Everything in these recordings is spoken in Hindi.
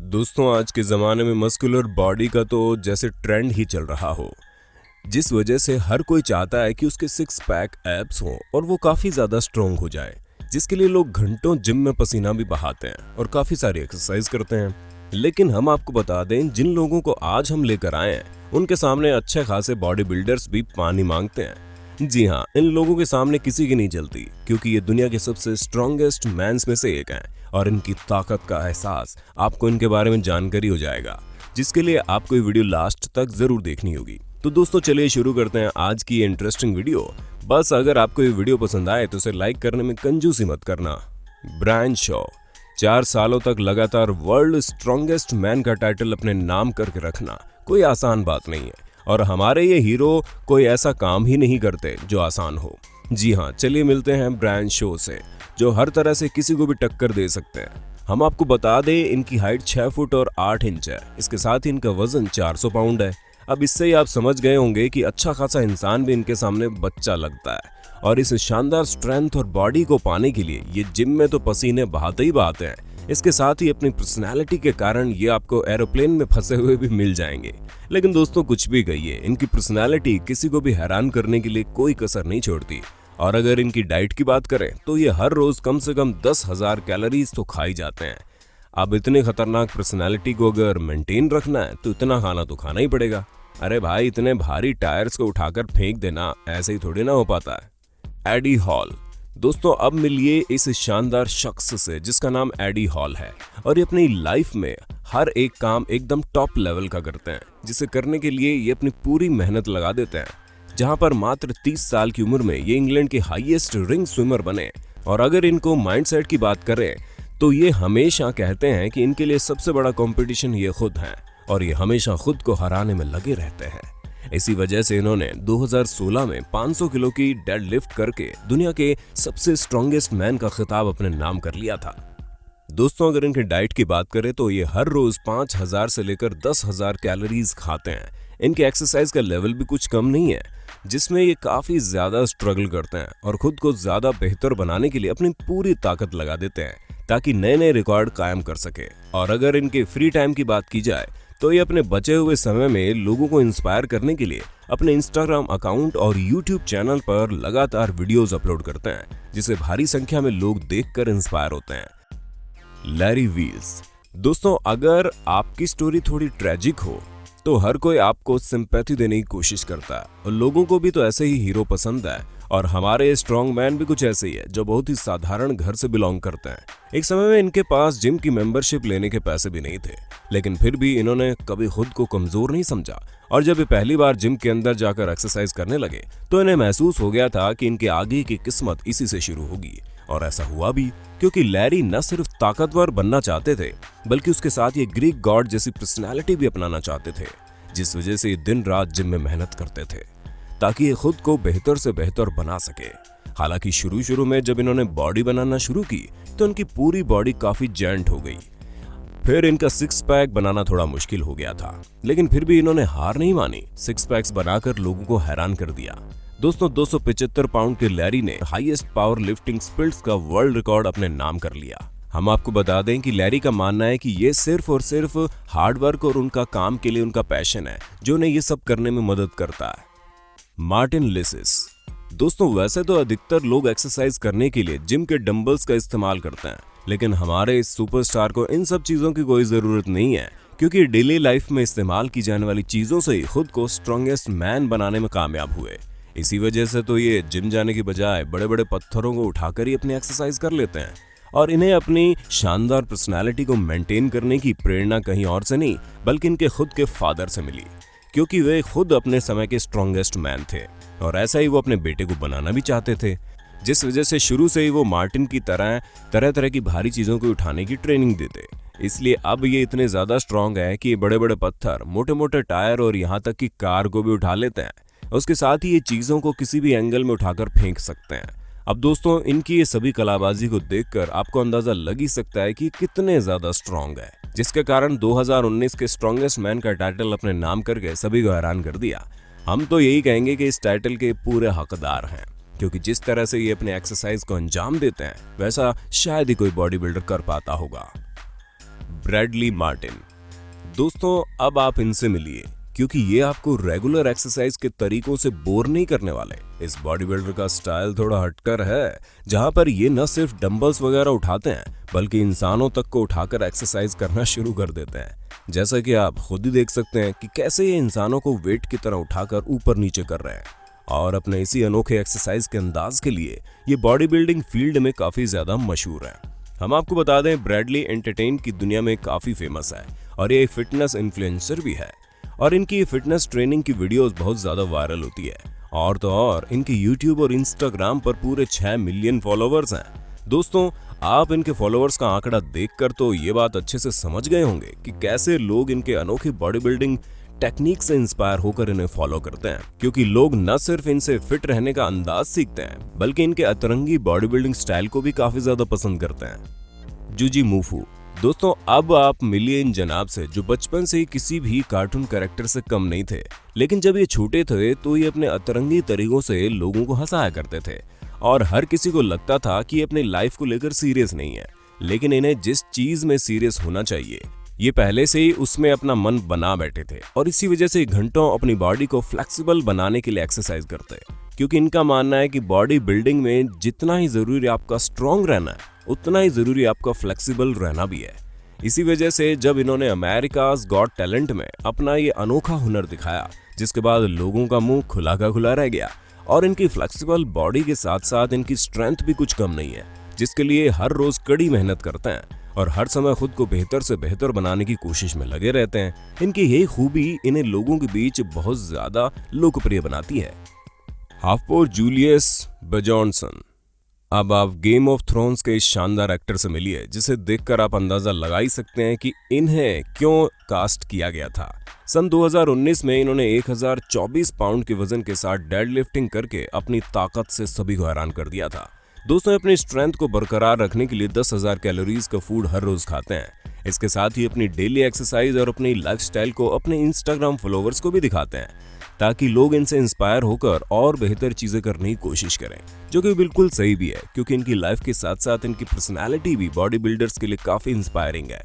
दोस्तों आज के ज़माने में मस्कुलर बॉडी का तो जैसे ट्रेंड ही चल रहा हो, जिस वजह से हर कोई चाहता है कि उसके सिक्स पैक एब्स हों और वो काफ़ी ज़्यादा स्ट्रॉन्ग हो जाए, जिसके लिए लोग घंटों जिम में पसीना भी बहाते हैं और काफ़ी सारी एक्सरसाइज करते हैं। लेकिन हम आपको बता दें, जिन लोगों को आज हम लेकर आए हैं उनके सामने अच्छे खासे बॉडी बिल्डर्स भी पानी मांगते हैं। जी हाँ, इन लोगों के सामने किसी की नहीं चलती, क्योंकि ये दुनिया के सबसे स्ट्रॉन्गेस्ट मैंस में से एक हैं और इनकी ताकत का एहसास आपको इनके बारे में जानकारी हो जाएगा, जिसके लिए आपको ये वीडियो लास्ट तक जरूर देखनी होगी। तो दोस्तों चलिए शुरू करते हैं आज की इंटरेस्टिंग वीडियो। बस अगर आपको ये वीडियो पसंद आए तो इसे लाइक करने में कंजूसी मत करना। ब्रायन शॉ 4 सालों तक लगातार वर्ल्ड स्ट्रॉन्गेस्ट मैन का टाइटल अपने नाम करके रखना कोई आसान बात नहीं है, और हमारे ये हीरो कोई ऐसा काम ही नहीं करते जो आसान हो। जी हाँ, चलिए मिलते हैं ब्रायन शॉ से, जो हर तरह से किसी को भी टक्कर दे सकते हैं। हम आपको बता दें, इनकी हाइट 6 फुट और 8 इंच है। इसके साथ ही इनका वजन 400 पाउंड है। अब इससे ही आप समझ गए होंगे कि अच्छा खासा इंसान भी इनके सामने बच्चा लगता है, और इस शानदार स्ट्रेंथ और बॉडी को पाने के लिए ये जिम में तो पसीने बहाते ही बहाते हैं। इसके साथ ही अपनी पर्सनैलिटी के कारण ये आपको एरोप्लेन में फंसे हुए भी मिल जाएंगे। लेकिन दोस्तों कुछ भी कहिए, इनकी पर्सनैलिटी किसी को भी हैरान करने के लिए कोई कसर नहीं छोड़ती। और अगर इनकी डाइट की बात करें तो ये हर रोज कम से कम 10,000 कैलोरीज तो खाई जाते हैं। अब इतनी खतरनाक पर्सनैलिटी को अगर मेंटेन रखना है तो इतना खाना तो खाना ही पड़ेगा। अरे भाई, इतने भारी टायर्स को उठाकर फेंक देना ऐसे ही थोड़ी ना हो पाता है। Eddie Hall. दोस्तों अब मिलिए इस शानदार शख्स से जिसका नाम एडी हॉल है, और ये अपनी लाइफ में हर एक काम एकदम टॉप लेवल का करते हैं, जिसे करने के लिए ये अपनी पूरी मेहनत लगा देते हैं। जहां पर मात्र 30 साल की उम्र में ये इंग्लैंड के हाईएस्ट रिंग स्विमर बने। और अगर इनको माइंडसेट की बात करें तो ये हमेशा कहते हैं कि इनके लिए सबसे बड़ा कंपटीशन ये खुद हैं, और ये हमेशा खुद को हराने में लगे रहते हैं। इसी वजह से इन्होंने 2016 में 500 किलो की डेड लिफ्ट करके दुनिया के सबसे स्ट्रॉन्गेस्ट मैन का खिताब अपने नाम कर लिया था। दोस्तों अगर इनके डाइट की बात करें तो ये हर रोज 5,000 से लेकर 10,000 कैलोरीज खाते हैं। इनके एक्सरसाइज का लेवल भी कुछ कम नहीं है, जिसमें ये काफी ज्यादा स्ट्रगल करते हैं और खुद को ज्यादा बेहतर बनाने के लिए अपनी पूरी ताकत लगा देते हैं, ताकि नए नए रिकॉर्ड कायम कर सके। और अगर इनके फ्री टाइम की बात की जाए तो ये अपने बचे हुए समय में लोगों को इंस्पायर करने के लिए अपने इंस्टाग्राम अकाउंट और यूट्यूब चैनल पर लगातार वीडियोस अपलोड करते हैं, जिसे भारी संख्या में लोग देखकर इंस्पायर होते हैं। लैरी वील्स। दोस्तों अगर आपकी स्टोरी थोड़ी ट्रेजिक हो तो हर कोई आपको सिंपैथी देने की कोशिश करता है, और लोगों को भी तो ऐसे ही हीरो पसंद है। और हमारे स्ट्रॉन्ग मैन भी कुछ ऐसे ही है, जो बहुत ही साधारण घर से बिलोंग करते हैं। एक समय में इनके पास जिम की मेंबरशिप लेने के पैसे भी नहीं थे, लेकिन फिर भी इन्होंने कभी खुद को कमजोर नहीं समझा। और जब ये पहली बार जिम के अंदर जाकर एक्सरसाइज करने लगे तो इन्हें महसूस हो गया था कि इनके आगे की किस्मत इसी से शुरू होगी। और ऐसा हुआ भी, क्योंकि लैरी न सिर्फ ताकतवर बनना चाहते थे, बल्कि उसके साथ ये ग्रीक गॉड जैसी पर्सनैलिटी भी अपनाना चाहते थे, जिस वजह से ये दिन रात जिम में मेहनत करते थे ताकि ये खुद को बेहतर से बेहतर बना सके। हालांकि शुरू में जब इन्होंने बॉडी बनाना शुरू की तो इनकी पूरी बॉडी काफी जेंट हो गई। फिर इनका सिक्स पैक बनाना थोड़ा मुश्किल हो गया था, लेकिन फिर भी इन्होंने हार नहीं मानी। सिक्स पैक्स बनाकर लोगों को हैरान कर दिया। दोस्तों 275 पाउंड के लैरी ने हाईएस्ट पावर लिफ्टिंग स्प्लिट्स का वर्ल्ड रिकॉर्ड अपने नाम कर लिया। हम आपको बता दें कि लैरी का मानना है कि ये सिर्फ और सिर्फ हार्डवर्क और उनका काम के लिए उनका पैशन है, जो उन्हें ये सब करने में मदद करता है। Martin lysis. दोस्तों वैसे तो अधिकतर लोग एक्सरसाइज करने के लिए जिम के डंबल्स का इस्तेमाल करते हैं, लेकिन हमारे इस सुपरस्टार को इन सब चीजों की कोई जरूरत नहीं है, क्योंकि डेली लाइफ में इस्तेमाल की जाने वाली चीजों से ही खुद को स्ट्रॉन्गेस्ट मैन बनाने में कामयाब हुए। इसी वजह से तो ये जिम जाने की बजाय बड़े बड़े पत्थरों को उठाकर ही अपनी एक्सरसाइज कर लेते हैं। और इन्हें अपनी शानदार पर्सनैलिटी को मेंटेन करने की प्रेरणा कहीं और से नहीं, बल्कि इनके खुद के फादर से मिली, क्योंकि वे खुद अपने समय के स्ट्रॉन्गेस्ट मैन थे, और ऐसा ही वो अपने बेटे को बनाना भी चाहते थे, जिस वजह से शुरू से ही वो मार्टिन की तरह तरह की भारी चीजों को उठाने की ट्रेनिंग देते। इसलिए अब ये इतने ज्यादा स्ट्रांग है कि बड़े बड़े पत्थर, मोटे मोटे टायर और यहाँ तक कि कार को भी उठा लेते हैं। उसके साथ ही ये चीजों को किसी भी एंगल में उठाकर फेंक सकते हैं। अब दोस्तों इनकी ये सभी कलाबाजी को देखकर आपको अंदाजा लग ही सकता है कि कितने ज्यादा स्ट्रांग है, जिसके कारण 2019 के स्ट्रॉन्गेस्ट मैन का टाइटल अपने नाम करके सभी को हैरान कर दिया। हम तो यही कहेंगे कि इस टाइटल के पूरे हकदार हैं, क्योंकि जिस तरह से ये अपने एक्सरसाइज को अंजाम देते हैं वैसा शायद ही कोई बॉडी बिल्डर कर पाता होगा। Bradley Martin. दोस्तों अब आप इनसे मिलिए क्योंकि ये आपको रेगुलर एक्सरसाइज के तरीकों से बोर नहीं करने वाले। इस बॉडी बिल्डर का स्टाइल थोड़ा हटकर है, जहां पर ये न सिर्फ डंबल्स वगैरह उठाते हैं बल्कि इंसानों तक को उठाकर एक्सरसाइज करना शुरू कर देते हैं। जैसा कि आप खुद ही देख सकते हैं कि कैसे ये इंसानों को वेट की तरह उठाकर ऊपर नीचे कर रहे हैं। और अपने इसी अनोखे एक्सरसाइज के अंदाज के लिए ये बॉडी बिल्डिंग फील्ड में काफी ज्यादा मशहूर है। हम आपको बता दें, ब्रैडली एंटरटेन की दुनिया में काफी फेमस है और ये एक फिटनेस इन्फ्लुएंसर भी है और इनकी फिटनेस ट्रेनिंग की वीडियोस बहुत ज्यादा वायरल होती है। और तो और इनके यूट्यूब और इंस्टाग्राम पर पूरे 6 मिलियन फॉलोवर्स हैं। दोस्तों आप इनके फॉलोअर्स का आंकड़ा देखकर तो ये बात अच्छे से समझ गए होंगे कि कैसे लोग इनके अनोखी बॉडी बिल्डिंग टेक्निक से इंस्पायर होकर इन्हें फॉलो करते हैं, क्योंकि लोग न सिर्फ इनसे फिट रहने का अंदाज सीखते हैं बल्कि इनके अतरंगी बॉडी बिल्डिंग स्टाइल को भी काफी ज्यादा पसंद करते हैं। जूजी मूफू। दोस्तों अब आप मिलिए इन जनाब से जो बचपन से ही किसी भी कार्टून कैरेक्टर से कम नहीं थे, लेकिन जब ये छोटे थे तो ये अपने अतरंगी तरीकों से लोगों को हंसाया करते थे और हर किसी को लगता था कि ये अपनी लाइफ को लेकर सीरियस नहीं है, लेकिन इन्हें जिस चीज में सीरियस होना चाहिए ये पहले से ही उसमें अपना मन बना बैठे थे और इसी वजह से घंटों अपनी बॉडी को फ्लेक्सिबल बनाने के लिए एक्सरसाइज करते हैं, क्योंकि इनका मानना है कि बॉडी बिल्डिंग में जितना ही जरूरी आपका स्ट्रॉन्ग रहना है उतना ही जरूरी आपका फ्लेक्सिबल रहना भी है। इसी वजह से जब इन्होंने अमेरिकाज गॉट टैलेंट में अपना ये अनोखा हुनर दिखाया, जिसके बाद लोगों का मुंह खुला का खुला रह गया और इनकी फ्लेक्सिबल बॉडी के साथ साथ इनकी स्ट्रेंथ भी कुछ कम नहीं है, जिसके लिए हर रोज कड़ी मेहनत करते हैं और हर समय खुद को बेहतर से बेहतर बनाने की कोशिश में लगे रहते हैं। इनकी यही खूबी इन्हें लोगों के बीच बहुत ज्यादा लोकप्रिय बनाती है। हाफपोर जूलियस बेजॉन्सन। अब आप गेम ऑफ थ्रोन्स के इस शानदार एक्टर से मिलिए जिसे देखकर आप अंदाजा लगा ही सकते हैं कि इन्हें क्यों कास्ट किया गया था। सन 2019 में इन्होंने 1024 पाउंड के वजन के साथ डेडलिफ्टिंग करके अपनी ताकत से सभी को हैरान कर दिया था। दोस्तों अपनी स्ट्रेंथ को बरकरार रखने के लिए 10,000 कैलोरीज का फूड हर रोज खाते हैं। इसके साथ ही अपनी डेली एक्सरसाइज और अपनी लाइफस्टाइल को अपने इंस्टाग्राम फॉलोअर्स को भी दिखाते हैं ताकि लोग इनसे इंस्पायर होकर और बेहतर चीजें करने की कोशिश करें, जो कि बिल्कुल सही भी है क्योंकि इनकी लाइफ के साथ साथ इनकी पर्सनैलिटी भी बॉडी बिल्डर्स के लिए काफी इंस्पायरिंग है।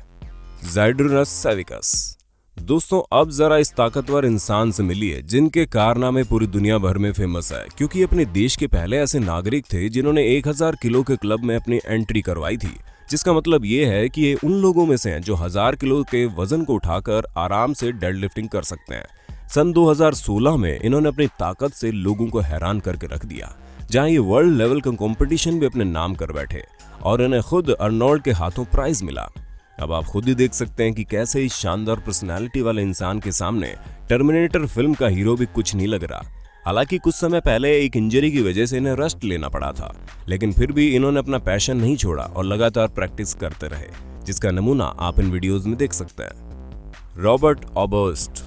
ज़ाइडरुनस सेविकस। दोस्तों अब जरा इस ताकतवर इंसान से मिलिए जिनके कारनामे पूरी दुनिया भर में फेमस है, क्योंकि अपने देश के पहले ऐसे नागरिक थे जिन्होंने 1000 किलो के क्लब में अपनी एंट्री करवाई थी, जिसका मतलब ये है कि ये उन लोगों में से हैं जो 1000 किलो के वजन को उठाकर आराम से डेडलिफ्टिंग कर सकते हैं। सन 2016 में इन्होंने अपनी ताकत से लोगों को हैरान करके रख दिया, जहां ये वर्ल्ड लेवल का कंपटीशन भी अपने नाम कर बैठे और इन्हें खुद अर्नोल्ड के हाथों प्राइज मिला। अब आप खुद ही देख सकते हैं कि कैसे इस शानदार पर्सनालिटी वाले इंसान के सामने टर्मिनेटर फिल्म का हीरो भी कुछ नहीं लग रहा। हालांकि कुछ समय पहले एक इंजरी की वजह से इन्हें रेस्ट लेना पड़ा था, लेकिन फिर भी इन्होंने अपना पैशन नहीं छोड़ा और लगातार प्रैक्टिस करते रहे, जिसका नमूना आप इन वीडियोस में देख सकते हैं। रॉबर्ट ऑबर्स्ट।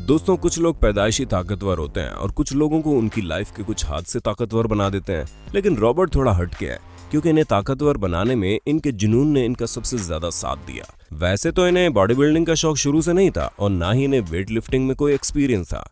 दोस्तों कुछ लोग पैदाइशी ताकतवर होते हैं और कुछ लोगों को उनकी लाइफ के कुछ हादसे ताकतवर बना देते हैं, लेकिन रॉबर्ट थोड़ा हटके है क्योंकि इन्हें ताकतवर बनाने में इनके जुनून ने इनका सबसे ज्यादा साथ दिया। वैसे तो इन्हें बॉडी बिल्डिंग का शौक शुरू से नहीं था और ना ही इन्हें वेट लिफ्टिंग में कोई एक्सपीरियंस था,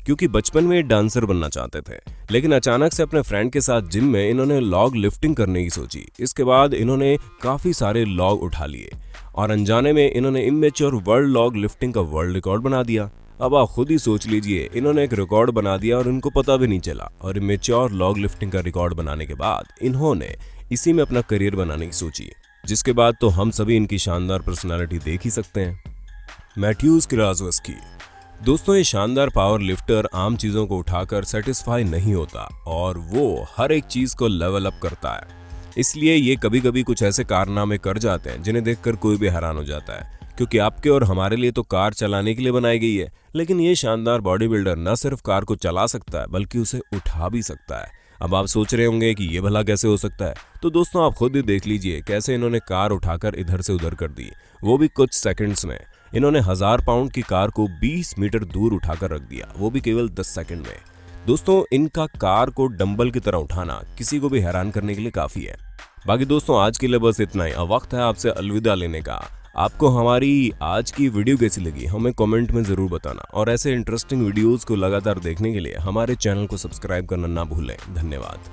क्योंकि बचपन में डांसर बनना चाहते थे, लेकिन अचानक से अपने फ्रेंड के साथ जिम में इन्होंने लॉग लिफ्टिंग करने की सोची। इसके बाद इन्होंने काफी सारे लॉग उठा लिए और अनजाने में इन्होंने इमेच्योर वर्ल्ड लॉग लिफ्टिंग का वर्ल्ड रिकॉर्ड बना दिया। अब आप खुद ही सोच लीजिए, इन्होंने एक रिकॉर्ड बना दिया और इनको पता भी नहीं चला, और इमेच्योर लॉग लिफ्टिंग का रिकॉर्ड बनाने के बाद इन्होंने इसी में अपना करियर बनाने की सोची, जिसके बाद तो हम सभी इनकी शानदार पर्सनालिटी देख ही सकते हैं। मैथ्यूज किराजवस्की। दोस्तों ये शानदार पावर लिफ्टर आम चीजों को उठाकर सेटिस्फाई नहीं होता और वो हर एक चीज को लेवल अप करता है, इसलिए ये कभी कभी कुछ ऐसे कारनामे कर जाते हैं जिन्हें देखकर कोई भी हैरान हो जाता है, क्योंकि आपके और हमारे लिए तो कार चलाने के लिए बनाई गई है, लेकिन ये शानदार बॉडी बिल्डर न सिर्फ कार को चला सकता है बल्कि उसे उठा भी सकता है। अब आप सोच रहे होंगे कि ये भला कैसे हो सकता है, तो दोस्तों आप खुद ही देख लीजिए कैसे इन्होंने कार उठाकर इधर से उधर कर दी, वो भी कुछ सेकंड्स में। इन्होंने 1000 पाउंड की कार को 20 मीटर दूर उठाकर रख दिया, वो भी केवल 10 सेकंड में। दोस्तों इनका कार को डंबल की तरह उठाना किसी को भी हैरान करने के लिए काफी है। बाकी दोस्तों आज के लिए बस इतना ही। अब वक्त है आपसे अलविदा लेने का। आपको हमारी आज की वीडियो कैसी लगी हमें कमेंट में जरूर बताना, और ऐसे इंटरेस्टिंग वीडियोस को लगातार देखने के लिए हमारे चैनल को सब्सक्राइब करना ना भूलें। धन्यवाद।